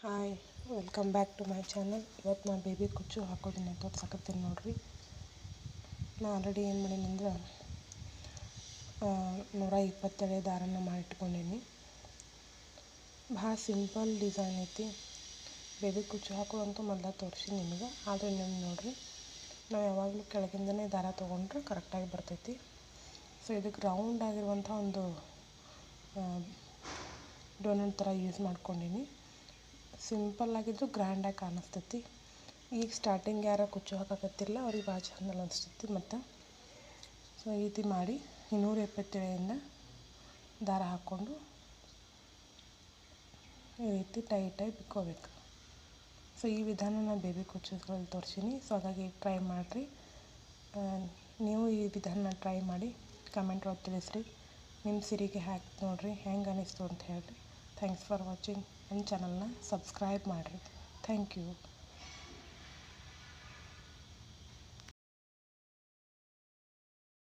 Hi, welcome back to my channel. ಇವತ್ತು ನಾನು baby ಕುಚ್ಚು ಹಾಕೋದನ್ನ ತೋರ್ಸಕತ್ತೀನಿ ನೋಡ್ರಿ. ನಾನು ಆಲ್ರೆಡಿ ಏನು ಮಾಡೀನಿ ಅಂದ್ರೆ 127 ದಾರನ ಮಾಡಿಟ್ಕೊಂಡೀನಿ. ಭಾಳ ಸಿಂಪಲ್ ಡಿಸೈನ್ ಐತಿ. ಬೇಬಿ ಕುಚ್ಚು ಹಾಕೋದಂತೂ ಮೊದಲ ತೋರಿಸಿ ನಿಮಗೆ. ಆದರೆ ನೀವು ನೋಡಿರಿ, ನಾವು ಯಾವಾಗಲೂ ಕೆಳಗಿಂದನೇ ದಾರ ತೊಗೊಂಡ್ರೆ ಕರೆಕ್ಟಾಗಿ ಬರ್ತೈತಿ. ಸೊ ಇದಕ್ಕೆ ರೌಂಡ್ ಆಗಿರುವಂಥ ಒಂದು ಡೋನಟ್ ಥರ ಯೂಸ್ ಮಾಡ್ಕೊಂಡೀನಿ. ಸಿಂಪಲ್ ಆಗಿದ್ದು ಗ್ರ್ಯಾಂಡಾಗಿ ಕಾಣಿಸ್ತೈತಿ. ಈಗ ಸ್ಟಾರ್ಟಿಂಗ್ ಯಾರು ಕುಚ್ಚು ಹಾಕಕತ್ತಿರಲ್ಲ ಅವ್ರಿಗೆ ಭಾಳ ಚಂದ ಅನಿಸ್ತೈತಿ. ಮತ್ತು ಸೊ ಈ ರೀತಿ ಮಾಡಿ 277 ದಾರ ಹಾಕ್ಕೊಂಡು ಈ ರೀತಿ ಟೈಟಾಗಿ ಬಿಕ್ಕೋಬೇಕು. ಸೊ ಈ ವಿಧಾನ ನಾನು ಬೇಬಿ ಕುಚ್ಚುಗಳಲ್ಲಿ ತೋರಿಸೀನಿ. ಸೊ ಹಾಗಾಗಿ ಟ್ರೈ ಮಾಡಿರಿ. ನೀವು ಈ ವಿಧಾನ ಟ್ರೈ ಮಾಡಿ ಕಮೆಂಟ್ ಒಳಗೆ ತಿಳಿಸ್ರಿ. ನಿಮ್ಮ ಸಿರಿಗೆ ಹಾಕಿ ನೋಡಿರಿ ಹೆಂಗೆ ಅನಿಸ್ತು ಅಂತ ಹೇಳಿರಿ. Thanks for watching. ನನ್ನ ಚಾನಲ್ನ ಸಬ್ಸ್ಕ್ರೈಬ್ ಮಾಡಿರಿ. Thank you.